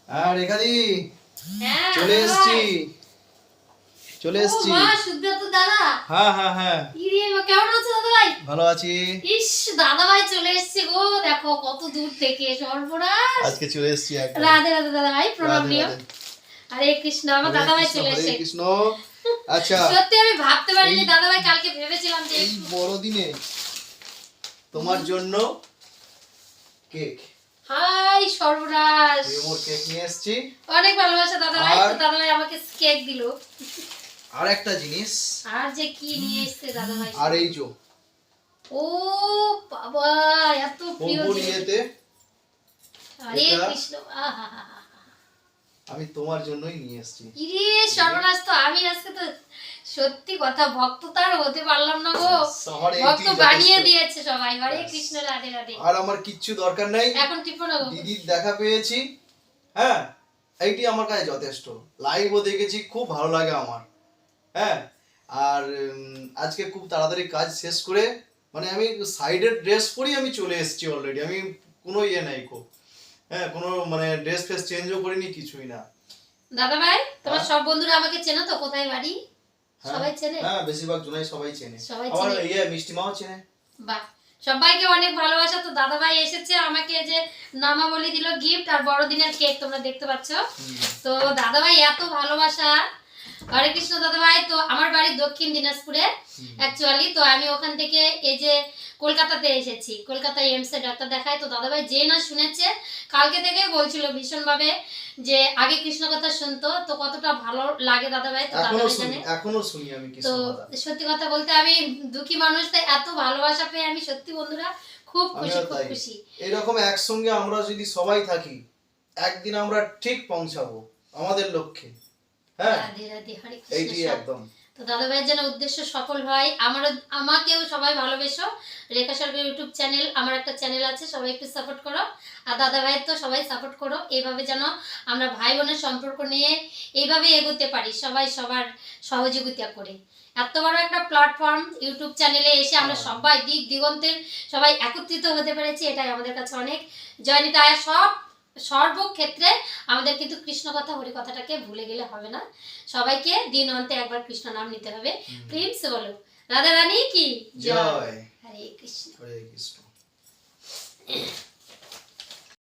আর রেখাদি হ্যাঁ চলে এসেছি চলে ও এসেছি। মা সুব্রত দাদা, হ্যাঁ হ্যাঁ হ্যাঁ ইরে কেমন আছো দাদা ভাই? ভালো আছি। ইস দাদা ভাই চলে এসেছে গো, দেখো কত দূর থেকে, সর্বনাশ। আজকে চলে এসেছি একদম। রাধে রাধে দাদা ভাই, প্রণাম রাধে নিও। রাধে। হরে কৃষ্ণ, আমার দাদা ভাই চলে হরে এসেছে। কৃষ্ণ। আচ্ছা সত্যি আমি ভাবতে পারিনি এই- দাদা ভাই, কালকে ভেবেছিলাম যে এই বড়দিনে তোমার জন্য কেক, হাই সর্বনাশ, রেমোর কেক নিয়ে এসেছি। অনেক ভালোবাসা দাদা ভাই। আর- তো দাদা ভাই আমাকে কেক দিলো। আর একটা জিনিস, আর যে কি নিয়ে এসেছে দাদা ভাই, আর এই যে ও বাবা এত প্রিয় পঙ্গুর জিনিস। ইয়েতে হরে এটা- কৃষ্ণ, আহা আমি তোমার জন্যই নিয়ে এসেছি। ইরে সর্বনাশ, তো আমি আজকে তো সত্যি কথা ভক্ত তার হতে পারলাম না গো। আমার এইটাই ভক্ত যথেষ্ট। বানিয়ে দিয়েছে সবাই। হরে ব্যাস। কৃষ্ণ, রাধে রাধে। আর আমার কিচ্ছু দরকার নাই, এখন টিপো না গো। দিদির দেখা পেয়েছি, হ্যাঁ এইটি আমার কাছে যথেষ্ট। লাইভও দেখেছি, খুব ভালো লাগে আমার, হ্যাঁ। আর আজকে খুব তাড়াতাড়ি কাজ শেষ করে, মানে আমি সাইডের ড্রেস পরেই আমি চলে এসেছি অলরেডি। আমি কোনো ইয়ে নাই কো, হ্যাঁ, কোনো মানে ড্রেস ফ্রেস চেঞ্জও করিনি, কিছুই না। দাদা ভাই তোমার হ্যাঁ। সব বন্ধুরা আমাকে চেনো তো? কোথায় বাড়ি? হ্যাঁ, সবাই চেনে? হ্যাঁ বেশিরভাগ জনাই সবাই চেনে। সবাই আমার চেনে। ইয়ে মিষ্টি মাও চেনে। বাহ, সবাইকে অনেক ভালোবাসা। তো দাদা ভাই এসেছে, আমাকে যে নামাবলি দিল গিফট আর বড়দিনের কেক তোমরা দেখতে পাচ্ছ। তো দাদা ভাই এত ভালোবাসা। হরে কৃষ্ণ দাদা ভাই। তো আমার বাড়ি দক্ষিণ দিনাজপুরে অ্যাকচুয়ালি। তো আমি ওখান থেকে এই যে কলকাতাতে এসেছি, কলকাতায় এমসে ডাক্তার দেখায়। তো দাদা ভাই যে না শুনেছে, কালকে থেকে বলছিল ভীষণভাবে যে আগে কৃষ্ণ কথা শুনতো, তো কতটা ভালো লাগে দাদা ভাই। তো দাদা এখনো ভাই শুনি, জানে। এখনো শুনি আমি তো কৃষ্ণ কথা। সত্যি কথা বলতে আমি দুঃখী মানুষ, তাই এত ভালোবাসা পেয়ে আমি সত্যি বন্ধুরা খুব খুশি, আমিও খুব তাই। খুশি। এরকম একসঙ্গে আমরা যদি সবাই থাকি, একদিন আমরা ঠিক পৌঁছাবো আমাদের লক্ষ্যে, হ্যাঁ রাধে রাধে, হরে কৃষ্ণ। এইটি একদম। তো দাদা ভাইয়ের যেন উদ্দেশ্য সফল হয়। আমাকেও সবাই ভালোবেসো। রেখা সরকার ইউটিউব চ্যানেল, আমার একটা চ্যানেল আছে, সবাই একটু সাপোর্ট করো। আর দাদা ভাইয়ের তো সবাই সাপোর্ট করো। এইভাবে যেন আমরা ভাই বোনের সম্পর্ক নিয়ে এইভাবে এগোতে পারি, সবাই সবার সহযোগিতা করে। এত বড় একটা প্ল্যাটফর্ম ইউটিউব চ্যানেলে এসে আমরা সবাই দিক দিগন্তের সবাই একত্রিত হতে পেরেছি, এটাই আমাদের কাছে অনেক। জয়নিতায় সর্বক্ষেত্রে আমাদের কিন্তু কৃষ্ণ কথা, হরি কথাটাকে ভুলে গেলে হবে না। সবাইকে দিন অন্তে একবার কৃষ্ণ নাম নিতে হবে। প্রিন্স বলো রাধা রানী কি জয়। হরে কৃষ্ণ। হরে কৃষ্ণ।